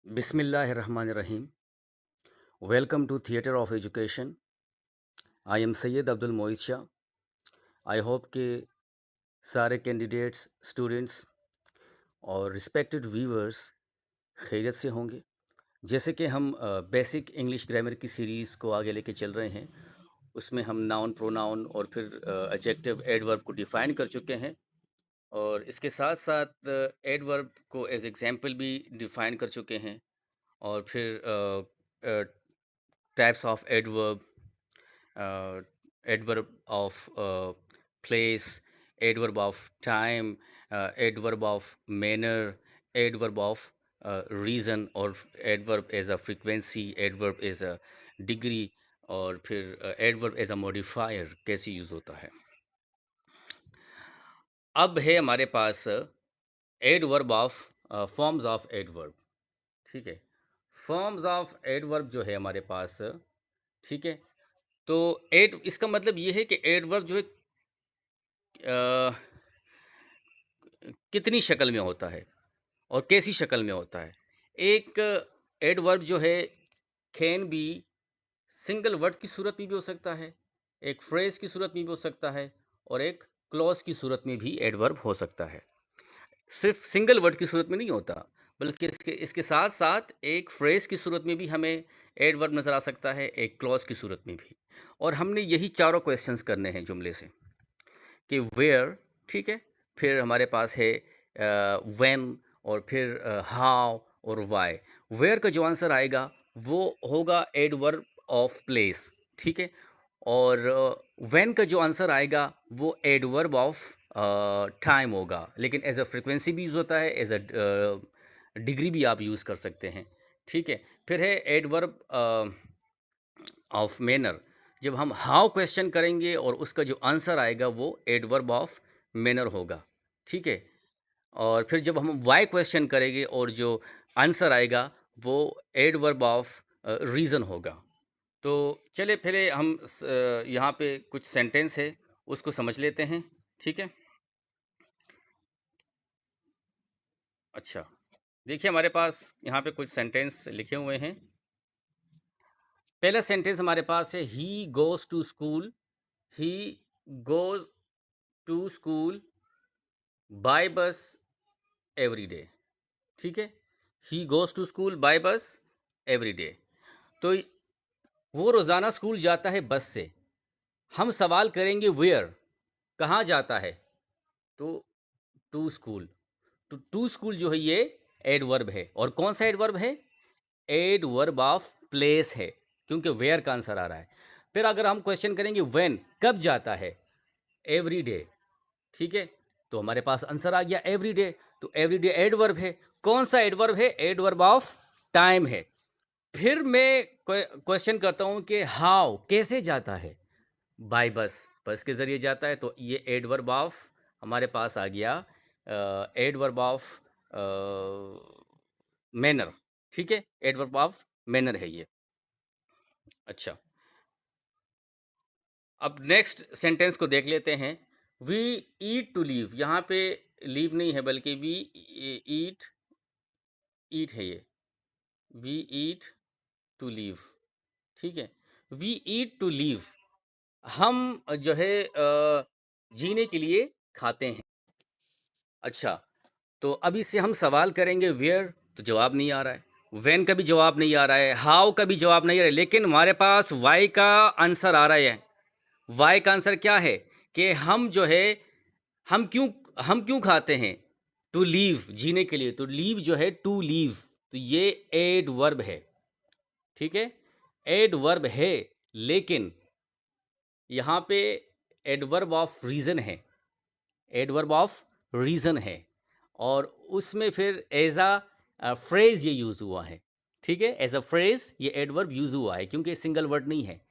Bismillahirrahmanirrahim. Welcome to Theatre of Education. I am Sayyid Abdul Moid Shah. I hope कि सारे candidates students और respected viewers खैरियत से होंगे। जैसे कि हम बेसिक इंग्लिश ग्रामर की सीरीज़ को आगे लेके चल रहे हैं, उसमें हम नाउन प्रोनाउन और फिर एडजेक्टिव एडवर्ब को डिफ़ाइन कर चुके हैं और इसके साथ साथ एडवर्ब को एज एग्जाम्पल भी डिफ़ाइन कर चुके हैं और फिर types of adverb, adverb of place, adverb of time, adverb of manner, adverb of reason और adverb as a frequency, adverb as a degree और फिर adverb as a modifier कैसे यूज़ होता है। अब है हमारे पास adverb of forms of adverb. ठीक है, फॉर्म्स ऑफ एडवर्ब जो है हमारे पास, ठीक है, तो एड इसका मतलब ये है कि एडवर्ब जो है अ, कितनी शक्ल में होता है और कैसी शक्ल में होता है। एक एडवर्ब जो है कैन बी सिंगल वर्ड की सूरत में भी हो सकता है, एक फ्रेज की सूरत में भी हो सकता है और एक क्लॉज की सूरत में भी एडवर्ब हो सकता है। सिर्फ सिंगल वर्ड की सूरत में नहीं होता, बल्कि इसके इसके साथ साथ एक फ्रेज की सूरत में भी हमें एडवर्ब नज़र आ सकता है, एक क्लॉज की सूरत में भी। और हमने यही चारों क्वेश्चंस करने हैं जुमले से कि वेयर, ठीक है, फिर हमारे पास है व्हेन और फिर हाउ और व्हाई। वेयर का जो आंसर आएगा वो होगा एडवर्ब ऑफ प्लेस, ठीक है, और व्हेन का जो आंसर आएगा वो एडवर्ब ऑफ टाइम होगा, लेकिन एज अ फ्रिक्वेंसी भी यूज़ होता है, एज अ डिग्री भी आप यूज़ कर सकते हैं, ठीक है। फिर है एडवर्ब ऑफ मैनर। जब हम हाउ क्वेश्चन करेंगे और उसका जो आंसर आएगा वो एडवर्ब ऑफ मैनर होगा, ठीक है। और फिर जब हम वाई क्वेश्चन करेंगे और जो आंसर आएगा वो एडवर्ब ऑफ रीज़न होगा। तो चलिए पहले हम यहाँ पे कुछ सेंटेंस है उसको समझ लेते हैं, ठीक है। अच्छा, देखिए हमारे पास यहाँ पे कुछ सेंटेंस लिखे हुए हैं। पहला सेंटेंस हमारे पास है he goes to school. He goes to school by bus every day, ठीक है। He goes to school by bus every day. तो वो रोज़ाना स्कूल जाता है बस से। हम सवाल करेंगे वेयर, कहाँ जाता है, तो टू स्कूल। तो टू स्कूल जो है ये एडवर्ब है, और कौन सा एडवर्ब है, एडवर्ब ऑफ प्लेस है, क्योंकि वेयर का आंसर आ रहा है। फिर अगर हम क्वेश्चन करेंगे व्हेन, कब जाता है, एवरी डे, ठीक है, तो हमारे पास आंसर आ गया एवरी डे। तो एवरी डे एडवर्ब है। कौन सा एडवर्ब है, एडवर्ब ऑफ टाइम है। फिर मैं क्वेश्चन करता हूं कि हाउ, कैसे जाता है, बाय बस, बस के जरिए जाता है, तो ये एडवर्ब ऑफ हमारे पास आ गया एडवर्ब ऑफ मैनर, ठीक है, एडवर्ब ऑफ मैनर है ये। अच्छा, अब नेक्स्ट सेंटेंस को देख लेते हैं। वी ईट टू लीव, यहाँ पे लीव नहीं है बल्कि वी ईट, ईट है ये, वी ईट टू लीव, ठीक है। वी ईट टू लीव, हम जो है जीने के लिए खाते हैं। अच्छा, तो अब इससे हम सवाल करेंगे वेयर, तो जवाब नहीं आ रहा है। व्हेन का भी जवाब नहीं आ रहा है, हाउ का भी जवाब नहीं आ रहा है, लेकिन हमारे पास वाई का आंसर आ रहा है। वाई का आंसर क्या है कि हम जो है, हम क्यों हम क्यों खाते हैं, टू लीव, जीने के लिए। तो लीव जो है टू लीव, तो ये एडवर्ब है, ठीक है, एडवर्ब है, लेकिन यहाँ पे एडवर्ब ऑफ रीज़न है, एडवर्ब ऑफ रीज़न है, और उसमें फिर एज अ फ्रेज ये यूज़ हुआ है, ठीक है, एज अ फ्रेज ये एडवर्ब यूज़ हुआ है, क्योंकि सिंगल वर्ड नहीं है,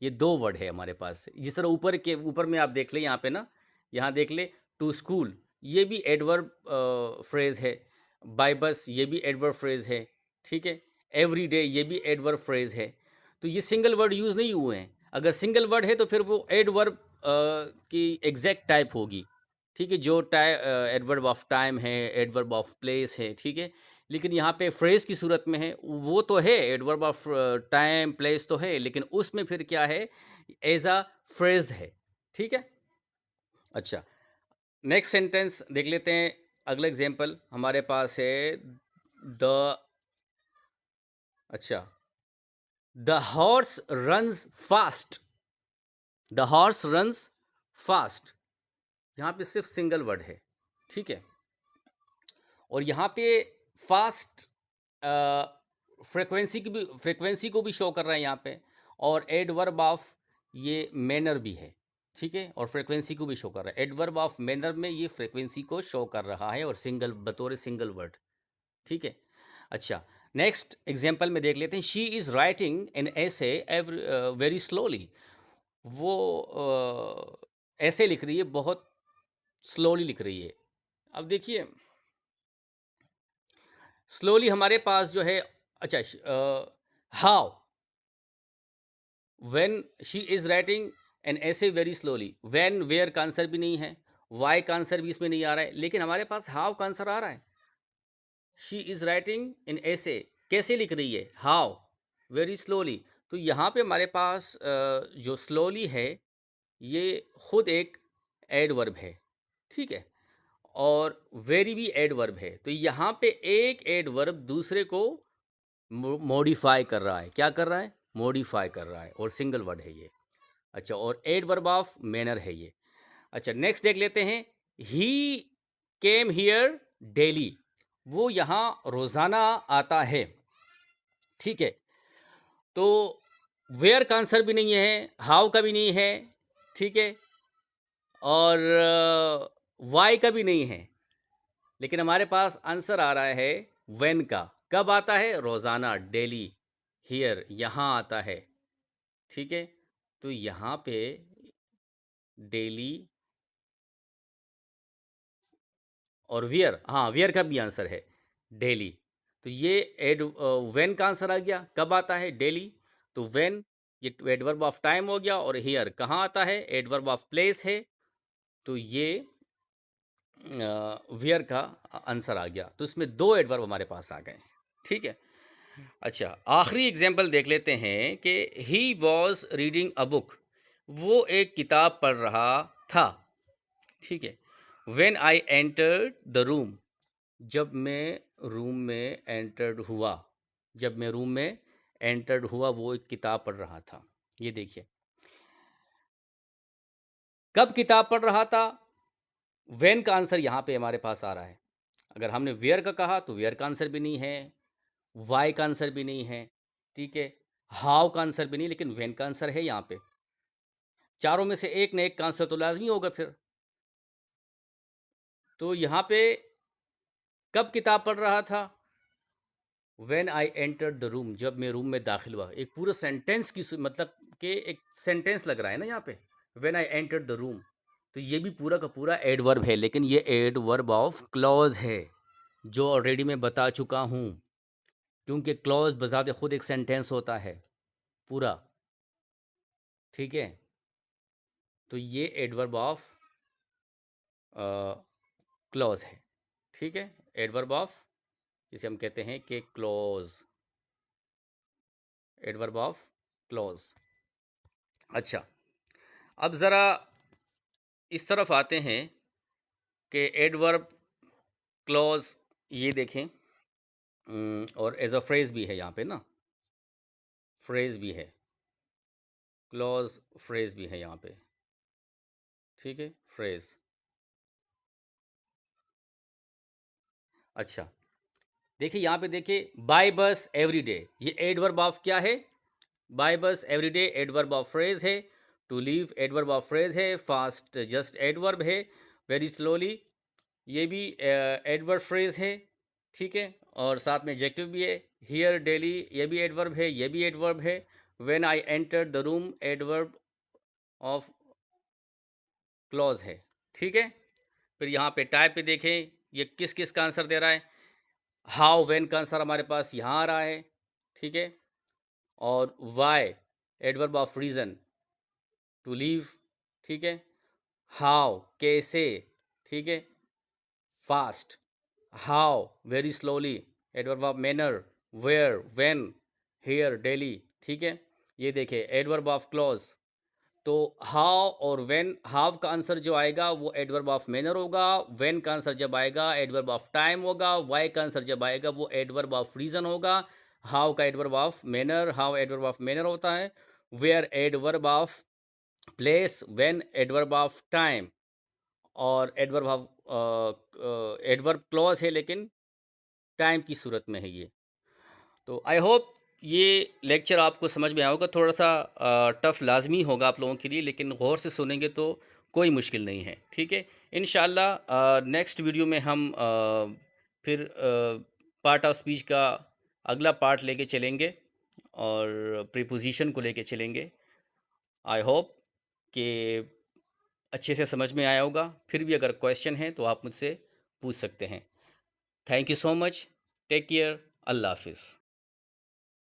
ये दो वर्ड है हमारे पास। जिस तरह ऊपर में आप देख ले, यहाँ पे ना, यहाँ देख ले, टू स्कूल ये भी एडवर्ब फ्रेज है, बाय बस ये भी एडवर्ब फ्रेज है, ठीक है, एवरी डे ये भी एडवर्ब फ्रेज है। तो ये सिंगल वर्ड यूज़ नहीं हुए हैं। अगर सिंगल वर्ड है तो फिर वो एडवर्ब की एग्जैक्ट टाइप होगी, ठीक है, जो एडवर्ब ऑफ टाइम है, एडवर्ब ऑफ प्लेस है, ठीक है, लेकिन यहाँ पे फ्रेज की सूरत में है, वो तो है एडवर्ब ऑफ टाइम प्लेस तो है, लेकिन उसमें फिर क्या है, एज अ फ्रेज है। ठीक है। अच्छा, नेक्स्ट सेंटेंस देख लेते हैं। अगला एग्जाम्पल हमारे पास है द अच्छा, the horse runs fast. The horse runs fast, यहाँ पे सिर्फ सिंगल वर्ड है। ठीक है। और यहाँ पे फास्ट फ्रीक्वेंसी को भी शो कर रहा है यहाँ पे, और एडवर्ब ऑफ ये मैनर भी है। ठीक है। और फ्रीक्वेंसी को भी शो कर रहा है। एडवर्ब ऑफ मैनर में ये फ्रीक्वेंसी को शो कर रहा है, और सिंगल बतौर सिंगल वर्ड। ठीक है। अच्छा, नेक्स्ट एग्जाम्पल में देख लेते हैं। शी इज़ राइटिंग एन ऐसे वेरी स्लोली। वो ऐसे लिख रही है, बहुत स्लोली लिख रही है। अब देखिए, स्लोली हमारे पास जो है, अच्छा, how, when she is writing an ऐसे वेरी स्लोली, व्हेन वेयर का आंसर भी नहीं है, वाई का आंसर भी इसमें नहीं आ रहा है, लेकिन हमारे पास हाउ का आंसर आ रहा है। शी इज राइटिंग इन ऐसे, कैसे लिख रही है, हाउ, वेरी स्लोली। तो यहाँ पे हमारे पास जो स्लोली है, ये खुद एक एडवर्ब है। ठीक है। और वेरी भी एडवर्ब है। तो यहाँ पे एक एडवर्ब दूसरे को मॉडिफाई कर रहा है। क्या कर रहा है? मॉडिफाई कर रहा है, और सिंगल वर्ड है ये। अच्छा, और एडवर्ब ऑफ मैनर है ये। अच्छा, नेक्स्ट देख लेते हैं। ही केम हियर डेली, वो यहाँ रोजाना आता है। ठीक है। तो वेयर का आंसर भी नहीं है, हाउ का भी नहीं है। ठीक है। और वाई का भी नहीं है, लेकिन हमारे पास आंसर आ रहा है व्हेन का। कब आता है? रोजाना, डेली। हियर, यहाँ आता है। ठीक है। तो यहाँ पे डेली और वियर, हाँ, वियर का भी आंसर है डेली। तो ये व्हेन का आंसर आ गया। कब आता है? डेली। तो व्हेन, ये एडवर्ब ऑफ टाइम हो गया, और हियर कहाँ आता है? एडवर्ब ऑफ प्लेस है। तो ये वियर का आंसर आ गया। तो इसमें दो एडवर्ब हमारे पास आ गए। ठीक है। अच्छा, आखिरी एग्जाम्पल देख लेते हैं कि he was reading a book, वो एक किताब पढ़ रहा था। ठीक है। When I entered the room, जब मैं रूम में एंटर्ड हुआ, जब मैं रूम में एंटर्ड हुआ, वो एक किताब पढ़ रहा था। ये देखिए, कब किताब पढ़ रहा था? वेन का आंसर यहाँ पे हमारे पास आ रहा है। अगर हमने वेयर का कहा तो वेयर का आंसर भी नहीं है, वाई का आंसर भी नहीं है। ठीक है। हाउ का आंसर भी नहीं, लेकिन वेन का आंसर है यहाँ पे। चारों में से एक न एक का आंसर तो लाजमी होगा फिर। तो यहाँ पे कब किताब पढ़ रहा था? When I entered the room, जब मैं रूम में दाखिल हुआ। एक पूरा सेंटेंस की मतलब कि एक सेंटेंस लग रहा है ना यहाँ पे, when I entered the room. तो ये भी पूरा का पूरा एडवर्ब है, लेकिन ये एडवर्ब ऑफ क्लॉज है, जो ऑलरेडी मैं बता चुका हूँ। क्योंकि क्लॉज बजाते खुद एक सेंटेंस होता है पूरा। ठीक है। तो ये एडवर्ब ऑफ क्लॉज है। ठीक है। एडवर्ब ऑफ, जिसे हम कहते हैं कि क्लॉज, एडवर्ब ऑफ क्लॉज। अच्छा, अब ज़रा इस तरफ आते हैं कि एडवर्ब क्लॉज, ये देखें। और एज अ फ्रेज भी है यहाँ पे ना, फ्रेज भी है, क्लॉज फ्रेज भी है यहाँ पे। ठीक है। फ्रेज। अच्छा, देखिए यहाँ पे, देखिए, बाय बस एवरी डे, ये एडवर्ब ऑफ क्या है? By bus every day adverb of phrase है। To leave adverb of phrase है। फास्ट जस्ट एडवर्ब है। वेरी स्लोली, ये भी एडवर्ब फ्रेज है। ठीक है। और साथ में एडजेक्टिव भी है। हियर डेली, ये भी एडवर्ब है, ये भी एडवर्ब है। When I entered the room, adverb of clause है। ठीक है। फिर यहाँ पे टाइप पे देखें, ये किस किस का आंसर दे रहा है। हाउ, व्हेन का आंसर हमारे पास यहाँ आ रहा है। ठीक है। और why, adverb of reason, to leave. ठीक है। हाउ, कैसे। ठीक है। Fast, how, very slowly, adverb of manner, where, when, here, daily, ठीक है। ये देखिए एडवर्ब ऑफ क्लॉज, तो हाउ और व्हेन, हाउ का आंसर जो आएगा वो एडवर्ब ऑफ मैनर होगा, व्हेन का आंसर जब आएगा एडवर्ब ऑफ टाइम होगा, व्हाई का आंसर जब आएगा वो एडवर्ब ऑफ रीजन होगा, हाउ का adverb of manner, how adverb of manner होता है, where adverb of place, when adverb of time, और एडवर्ब ऑफ एडवर्ब क्लॉज है लेकिन टाइम की सूरत में है ये। तो आई होप ये लेक्चर आपको समझ में आया होगा। थोड़ा सा टफ लाजमी होगा आप लोगों के लिए, लेकिन गौर से सुनेंगे तो कोई मुश्किल नहीं है, ठीक है। इंशाल्लाह नेक्स्ट वीडियो में हम फिर पार्ट ऑफ स्पीच का अगला पार्ट लेके चलेंगे और प्रीपोजिशन को लेके चलेंगे। आई होप कि अच्छे से समझ में आया होगा। फिर भी अगर क्वेश्चन है तो आप मुझसे पूछ सकते हैं। Thank you so much. Take care. अल्लाह हाफिज़।